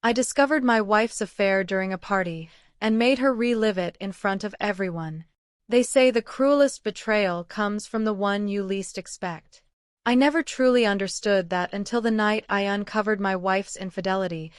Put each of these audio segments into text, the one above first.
I discovered my wife's affair during a party and made her relive it in front of everyone. They say the cruelest betrayal comes from the one you least expect. I never truly understood that until the night I uncovered my wife's infidelity,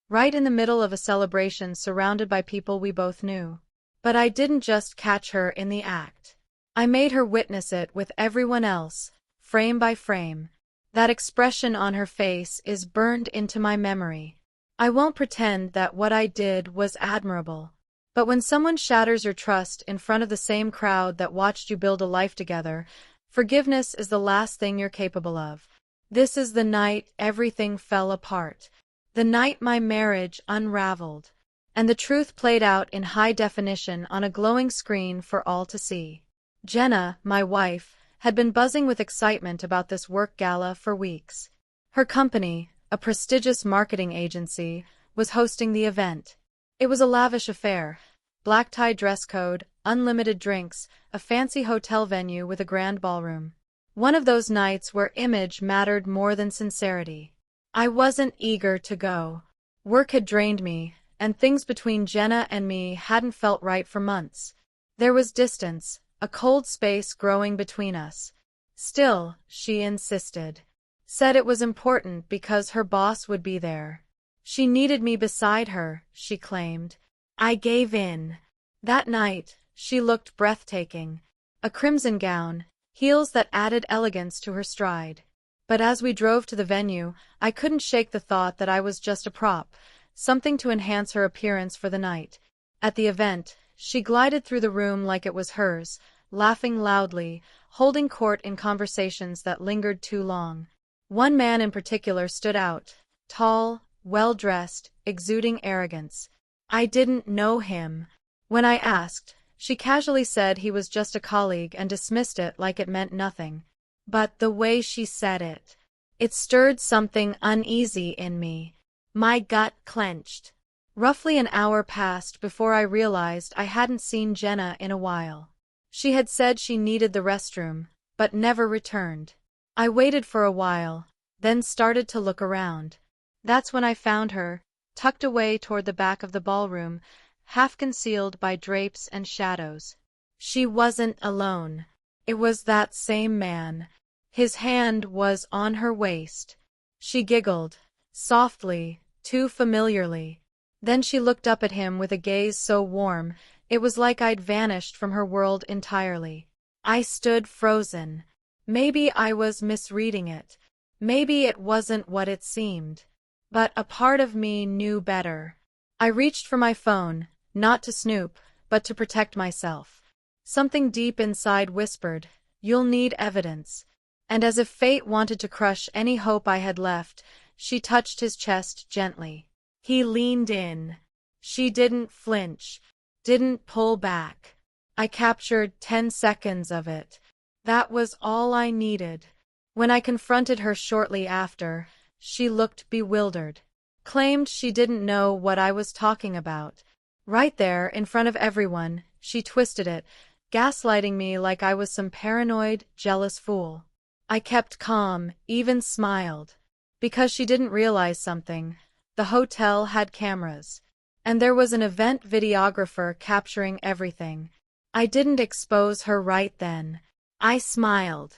right in the middle of a celebration surrounded by people we both knew. But I didn't just catch her in the act. I made her witness it with everyone else, frame by frame. That expression on her face is burned into my memory. I won't pretend that what I did was admirable. But when someone shatters your trust in front of the same crowd that watched you build a life together, forgiveness is the last thing you're capable of. This is the night everything fell apart. The night my marriage unraveled. And the truth played out in high definition on a glowing screen for all to see. Jenna, my wife, had been buzzing with excitement about this work gala for weeks. Her company, a prestigious marketing agency, was hosting the event. It was a lavish affair. Black-tie dress code, unlimited drinks, a fancy hotel venue with a grand ballroom. One of those nights where image mattered more than sincerity. I wasn't eager to go. Work had drained me, and things between Jenna and me hadn't felt right for months. There was distance, a cold space growing between us. Still, she insisted. Said it was important because her boss would be there. She needed me beside her, she claimed. I gave in. That night, she looked breathtaking. A crimson gown, heels that added elegance to her stride. But as we drove to the venue, I couldn't shake the thought that I was just a prop, something to enhance her appearance for the night. At the event, she glided through the room like it was hers, laughing loudly, holding court in conversations that lingered too long. One man in particular stood out, tall, well-dressed, exuding arrogance. I didn't know him. When I asked, she casually said he was just a colleague and dismissed it like it meant nothing. But the way she said it stirred something uneasy in me. My gut clenched. Roughly an hour passed before I realized I hadn't seen Jenna in a while. She had said she needed the restroom, but never returned. I waited for a while, then started to look around. That's when I found her, tucked away toward the back of the ballroom, half concealed by drapes and shadows. She wasn't alone. It was that same man. His hand was on her waist. She giggled, softly, too familiarly. Then she looked up at him with a gaze so warm, it was like I'd vanished from her world entirely. I stood frozen. Maybe I was misreading it. Maybe it wasn't what it seemed. But a part of me knew better. I reached for my phone, not to snoop, but to protect myself. Something deep inside whispered, "You'll need evidence." And as if fate wanted to crush any hope I had left, she touched his chest gently. He leaned in. She didn't flinch, didn't pull back. I captured 10 seconds of it. That was all I needed. When I confronted her shortly after, she looked bewildered. Claimed she didn't know what I was talking about. Right there, in front of everyone, she twisted it, gaslighting me like I was some paranoid, jealous fool. I kept calm, even smiled. Because she didn't realize something. The hotel had cameras. And there was an event videographer capturing everything. I didn't expose her right then. I smiled.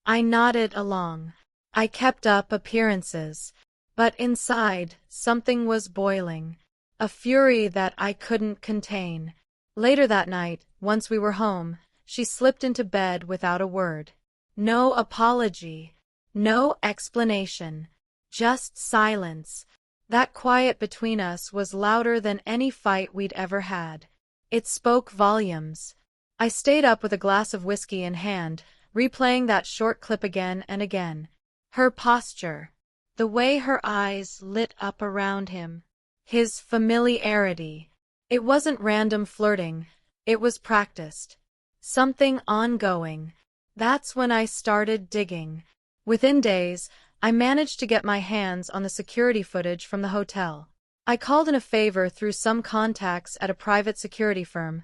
I nodded along. I kept up appearances. But inside, something was boiling. A fury that I couldn't contain. Later that night, once we were home, she slipped into bed without a word. No apology. No explanation. Just silence. That quiet between us was louder than any fight we'd ever had. It spoke volumes. I stayed up with a glass of whiskey in hand, replaying that short clip again and again. Her posture. The way her eyes lit up around him. His familiarity. It wasn't random flirting. It was practiced. Something ongoing. That's when I started digging. Within days, I managed to get my hands on the security footage from the hotel. I called in a favor through some contacts at a private security firm.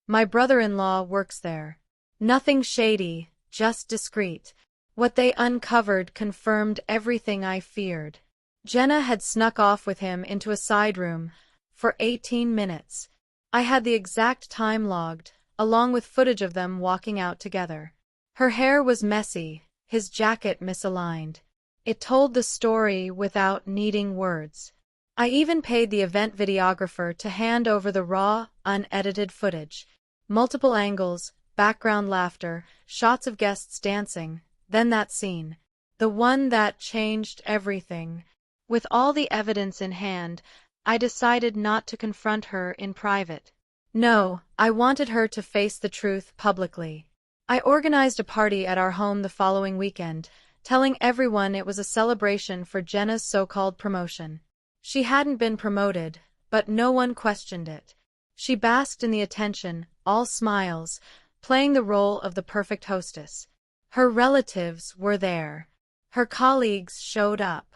My brother-in-law works there. Nothing shady, just discreet. What they uncovered confirmed everything I feared. Jenna had snuck off with him into a side room for 18 minutes. I had the exact time logged, along with footage of them walking out together. Her hair was messy, his jacket misaligned. It told the story without needing words. I even paid the event videographer to hand over the raw, unedited footage. Multiple angles, background laughter, shots of guests dancing, then that scene. The one that changed everything. With all the evidence in hand, I decided not to confront her in private. No, I wanted her to face the truth publicly. I organized a party at our home the following weekend, telling everyone it was a celebration for Jenna's so-called promotion. She hadn't been promoted, but no one questioned it. She basked in the attention, all smiles, playing the role of the perfect hostess. Her relatives were there. Her colleagues showed up.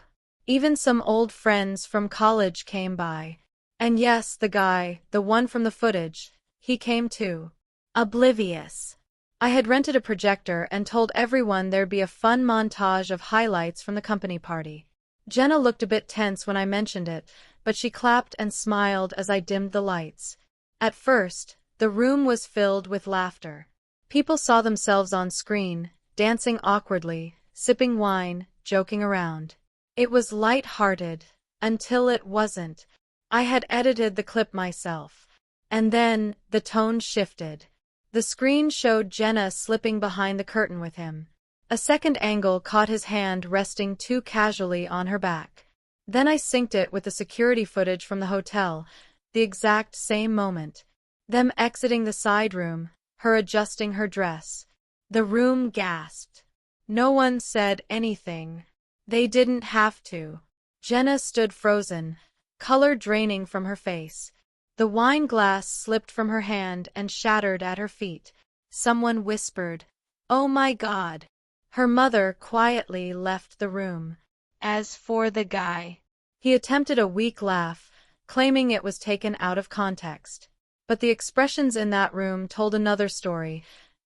Even some old friends from college came by. And yes, the guy, the one from the footage, he came too. Oblivious. I had rented a projector and told everyone there'd be a fun montage of highlights from the company party. Jenna looked a bit tense when I mentioned it, but she clapped and smiled as I dimmed the lights. At first, the room was filled with laughter. People saw themselves on screen, dancing awkwardly, sipping wine, joking around. It was light-hearted, until it wasn't. I had edited the clip myself. And then, the tone shifted. The screen showed Jenna slipping behind the curtain with him. A second angle caught his hand resting too casually on her back. Then I synced it with the security footage from the hotel, the exact same moment. Them exiting the side room, her adjusting her dress. The room gasped. No one said anything. They didn't have to. Jenna stood frozen, color draining from her face. The wine glass slipped from her hand and shattered at her feet. Someone whispered, "Oh my God." Her mother quietly left the room. As for the guy, he attempted a weak laugh, claiming it was taken out of context. But the expressions in that room told another story.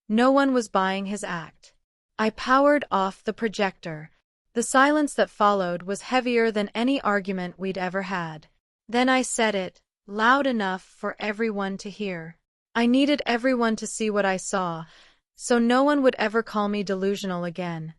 No one was buying his act. I powered off the projector. The silence that followed was heavier than any argument we'd ever had. Then I said it, loud enough for everyone to hear. I needed everyone to see what I saw, so no one would ever call me delusional again.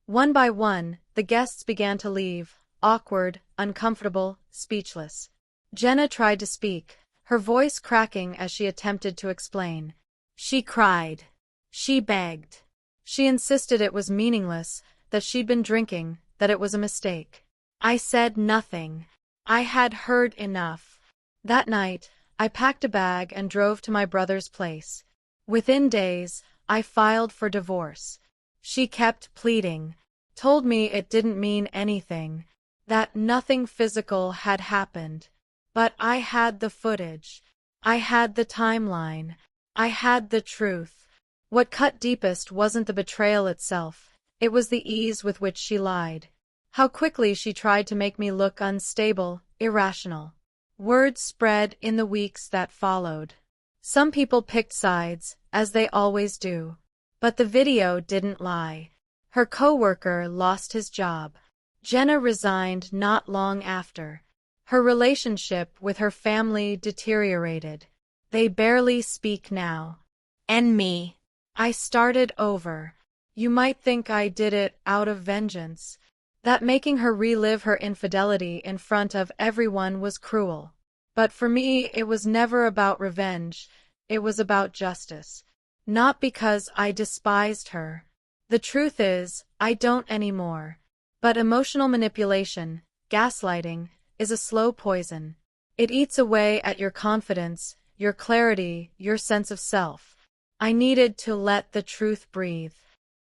One by one, the guests began to leave, awkward, uncomfortable, speechless. Jenna tried to speak, her voice cracking as she attempted to explain. She cried. She begged. She insisted it was meaningless, that she'd been drinking, that it was a mistake. I said nothing. I had heard enough. That night, I packed a bag and drove to my brother's place. Within days, I filed for divorce. She kept pleading, told me it didn't mean anything, that nothing physical had happened. But I had the footage. I had the timeline. I had the truth. What cut deepest wasn't the betrayal itself, it was the ease with which she lied. How quickly she tried to make me look unstable, irrational. Word spread in the weeks that followed. Some people picked sides, as they always do. But the video didn't lie. Her coworker lost his job. Jenna resigned not long after. Her relationship with her family deteriorated. They barely speak now. And me. I started over. You might think I did it out of vengeance. That making her relive her infidelity in front of everyone was cruel. But for me, it was never about revenge. It was about justice. Not because I despised her. The truth is, I don't anymore. But emotional manipulation, gaslighting, is a slow poison. It eats away at your confidence, your clarity, your sense of self. I needed to let the truth breathe,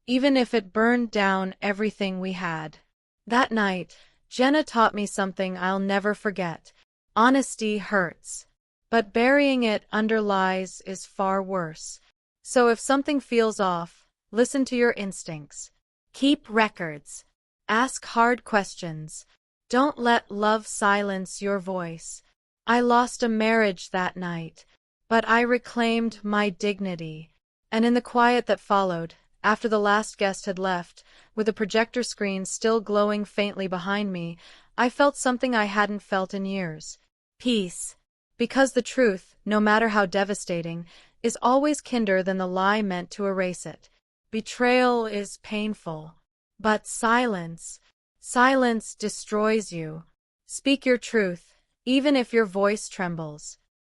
even if it burned down everything we had. That night, Jenna taught me something I'll never forget. Honesty hurts. But burying it under lies is far worse. So if something feels off, listen to your instincts. Keep records. Ask hard questions. Don't let love silence your voice. I lost a marriage that night, but I reclaimed my dignity. And in the quiet that followed, after the last guest had left, with the projector screen still glowing faintly behind me, I felt something I hadn't felt in years. Peace. Because the truth, no matter how devastating, is always kinder than the lie meant to erase it. Betrayal is painful. But silence destroys you. Speak your truth, even if your voice trembles.